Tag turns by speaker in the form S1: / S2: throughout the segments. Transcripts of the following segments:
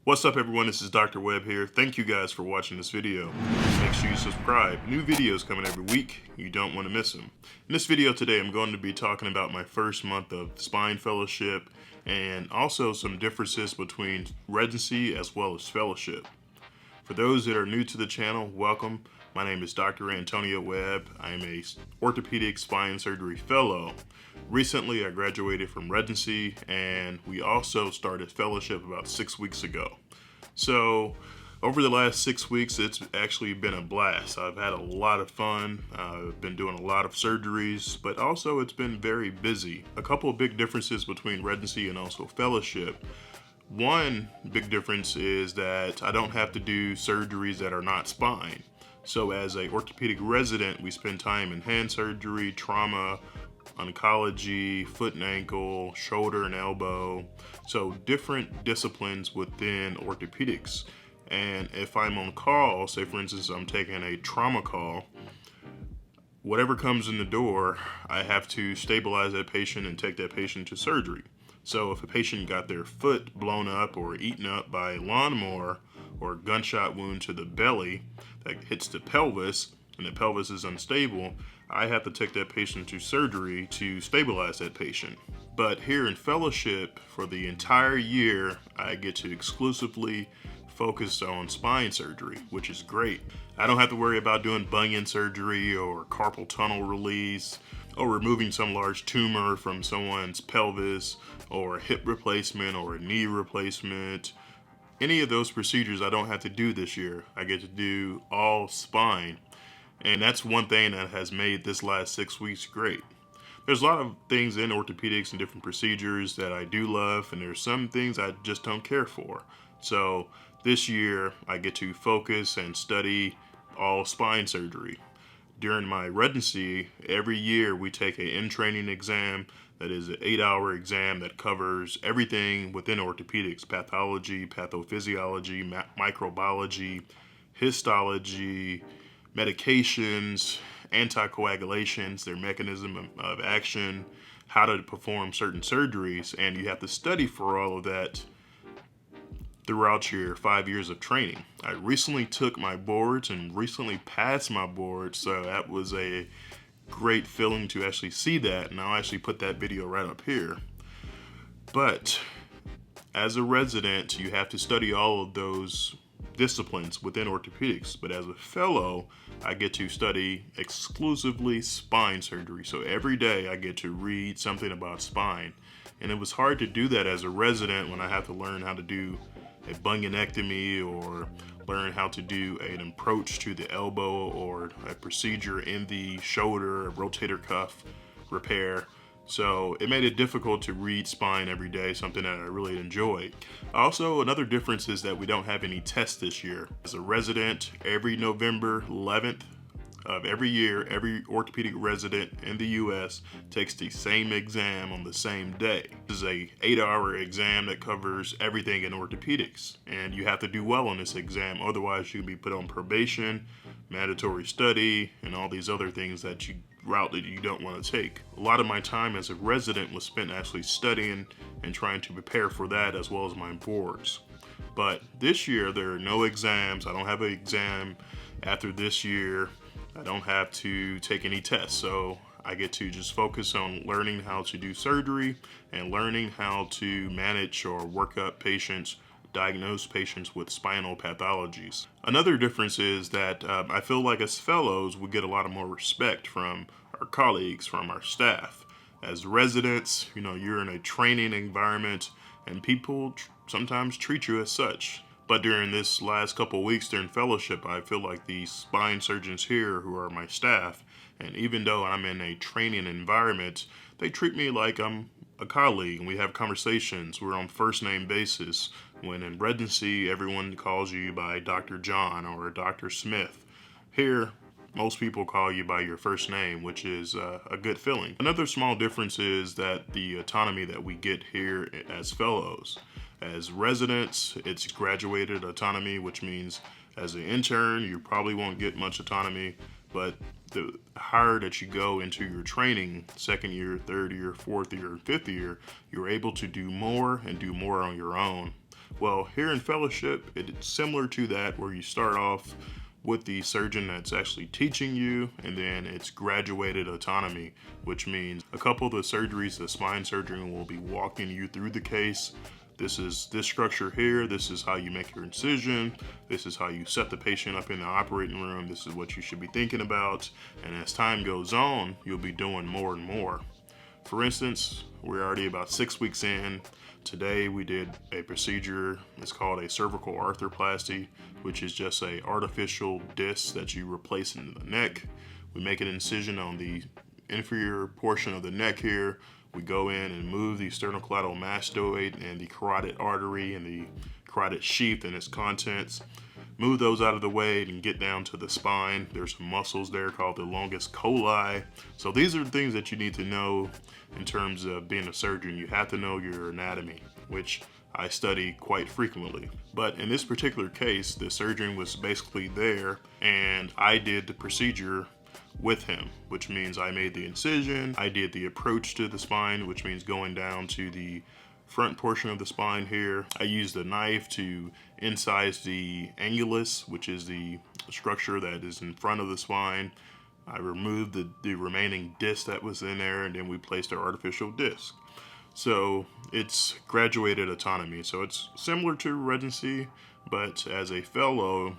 S1: What's up everyone, this is Dr. Webb here. Thank you guys for watching this video. Make sure you subscribe. New videos coming every week. You don't want to miss them. In this video today, I'm going to be talking about my first month of spine fellowship and also some differences between residency as well as fellowship. For those that are new to the channel, welcome. My name is Dr. Antonio Webb. I am a orthopedic spine surgery fellow. Recently, I graduated from residency and we also started fellowship about 6 weeks ago. So over the last 6 weeks, it's actually been a blast. I've had a lot of fun. I've been doing a lot of surgeries, but also it's been very busy. A couple of big differences between residency and also fellowship. One big difference is that I don't have to do surgeries that are not spine. So as a orthopedic resident, we spend time in hand surgery, trauma, oncology, foot and ankle, shoulder and elbow. So different disciplines within orthopedics. And if I'm on call, say for instance, I'm taking a trauma call, whatever comes in the door, I have to stabilize that patient and take that patient to surgery. So if a patient got their foot blown up or eaten up by a lawnmower or a gunshot wound to the belly that hits the pelvis and the pelvis is unstable, I have to take that patient to surgery to stabilize that patient. But here in fellowship, for the entire year, I get to exclusively focus on spine surgery, which is great. I don't have to worry about doing bunion surgery or carpal tunnel release or removing some large tumor from someone's pelvis or a hip replacement or a knee replacement. Any of those procedures I don't have to do this year. I get to do all spine. And that's one thing that has made this last 6 weeks great. There's a lot of things in orthopedics and different procedures that I do love, and there's some things I just don't care for. So this year I get to focus and study all spine surgery. During my residency, every year we take an in-training exam that is an 8-hour exam that covers everything within orthopedics: pathology, pathophysiology, microbiology, histology, medications, anticoagulations, their mechanism of action, how to perform certain surgeries, and you have to study for all of that throughout your 5 years of training. I recently took my boards and recently passed my boards, so that was a great feeling to actually see that, and I'll actually put that video right up here. But as a resident, you have to study all of those disciplines within orthopedics, but as a fellow, I get to study exclusively spine surgery. So every day I get to read something about spine, and it was hard to do that as a resident when I have to learn how to do a bunionectomy or learn how to do an approach to the elbow or a procedure in the shoulder, a rotator cuff repair. So it made it difficult to read spine every day, something that I really enjoyed. Also, another difference is that we don't have any tests this year. As a resident, every November 11th of every year, every orthopedic resident in the US takes the same exam on the same day. This is a 8-hour exam that covers everything in orthopedics, and you have to do well on this exam, otherwise you'll be put on probation, mandatory study, and all these other things that you don't want to take. A lot of my time as a resident was spent actually studying and trying to prepare for that, as well as my boards. But this year there are no exams. I don't have an exam after this year. I don't have to take any tests, so I get to just focus on learning how to do surgery and learning how to manage or work up patients, diagnose patients with spinal pathologies. Another difference is that I feel like as fellows, we get a lot of more respect from our colleagues, from our staff. As residents, you're in a training environment and people sometimes treat you as such. But during this last couple of weeks during fellowship, I feel like the spine surgeons here who are my staff, and even though I'm in a training environment, they treat me like I'm a colleague, and we have conversations. We're on first name basis. When in residency, everyone calls you by Dr. John or Dr. Smith. Here, most people call you by your first name, which is a good feeling. Another small difference is that the autonomy that we get here as fellows. As residents, it's graduated autonomy, which means as an intern, you probably won't get much autonomy, but the higher that you go into your training, second year, third year, fourth year, fifth year, you're able to do more and do more on your own. Well, here in fellowship, it's similar to that, where you start off with the surgeon that's actually teaching you, and then it's graduated autonomy, which means a couple of the surgeries, the spine surgeon will be walking you through the case. This is this structure here, this is how you make your incision, this is how you set the patient up in the operating room, this is what you should be thinking about, and as time goes on, you'll be doing more and more. For instance, we're already about 6 weeks in. Today we did a procedure, it's called a cervical arthroplasty, which is just a artificial disc that you replace in the neck. We make an incision on the inferior portion of the neck here. We go in and move the sternocleidomastoid mastoid and the carotid artery and the carotid sheath and its contents. Move those out of the way and get down to the spine. There's some muscles there called the longus colli. So these are the things that you need to know in terms of being a surgeon. You have to know your anatomy, which I study quite frequently. But in this particular case, the surgeon was basically there and I did the procedure with him, which means I made the incision, I did the approach to the spine, which means going down to the front portion of the spine here. I used a knife to incise the annulus, which is the structure that is in front of the spine. I removed the remaining disc that was in there, and then we placed our artificial disc. So it's graduated autonomy. So it's similar to residency, but as a fellow,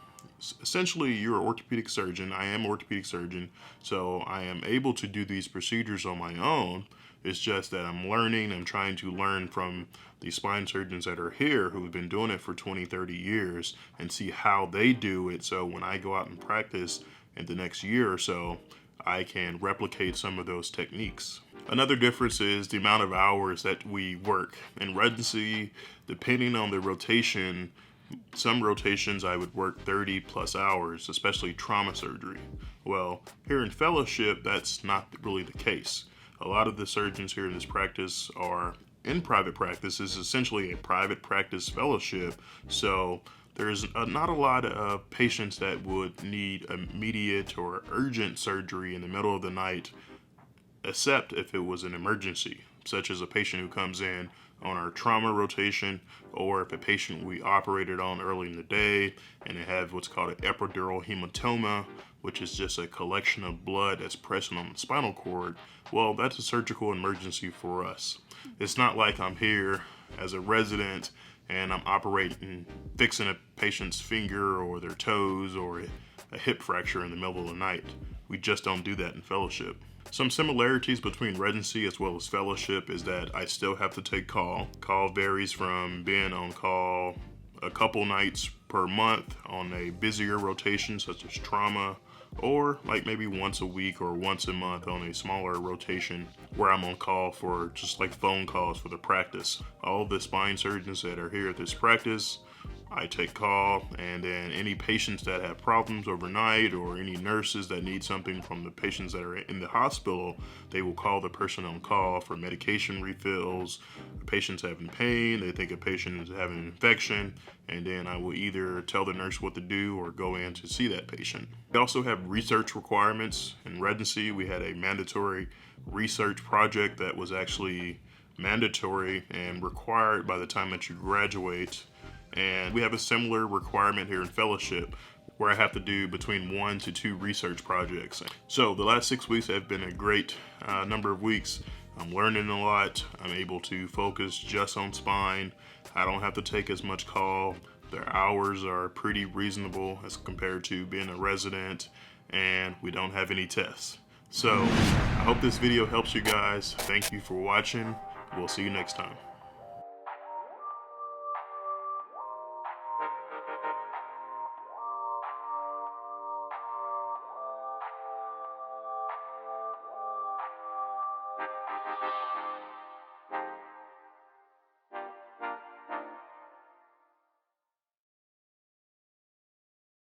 S1: essentially you're an orthopedic surgeon. I am an orthopedic surgeon, so I am able to do these procedures on my own. It's just that I'm trying to learn from the spine surgeons that are here who have been doing it for 20, 30 years and see how they do it. So when I go out and practice in the next year or so, I can replicate some of those techniques. Another difference is the amount of hours that we work. In residency, depending on the rotation, some rotations I would work 30 plus hours, especially trauma surgery. Well, here in fellowship, that's not really the case. A lot of the surgeons here in this practice are in private practice. This is essentially a private practice fellowship. So there's not a lot of patients that would need immediate or urgent surgery in the middle of the night, except if it was an emergency, such as a patient who comes in on our trauma rotation, or if a patient we operated on early in the day and they have what's called an epidural hematoma, which is just a collection of blood that's pressing on the spinal cord. Well, that's a surgical emergency for us. It's not like I'm here as a resident and I'm operating, fixing a patient's finger or their toes or a hip fracture in the middle of the night. We just don't do that in fellowship. Some similarities between residency as well as fellowship is that I still have to take call. Call varies from being on call a couple nights per month on a busier rotation such as trauma, or like maybe once a week or once a month on a smaller rotation where I'm on call for just like phone calls for the practice. All the spine surgeons that are here at this practice, I take call, and then any patients that have problems overnight or any nurses that need something from the patients that are in the hospital, they will call the person on call for medication refills. A patient's having pain, they think a patient is having an infection, and then I will either tell the nurse what to do or go in to see that patient. We also have research requirements. In residency, we had a mandatory research project that was actually mandatory and required by the time that you graduate. And we have a similar requirement here in fellowship where I have to do between 1 to 2 research projects. So the last 6 weeks have been a great number of weeks. I'm learning a lot. I'm able to focus just on spine. I don't have to take as much call. Their hours are pretty reasonable as compared to being a resident, and we don't have any tests. So I hope this video helps you guys. Thank you for watching. We'll see you next time.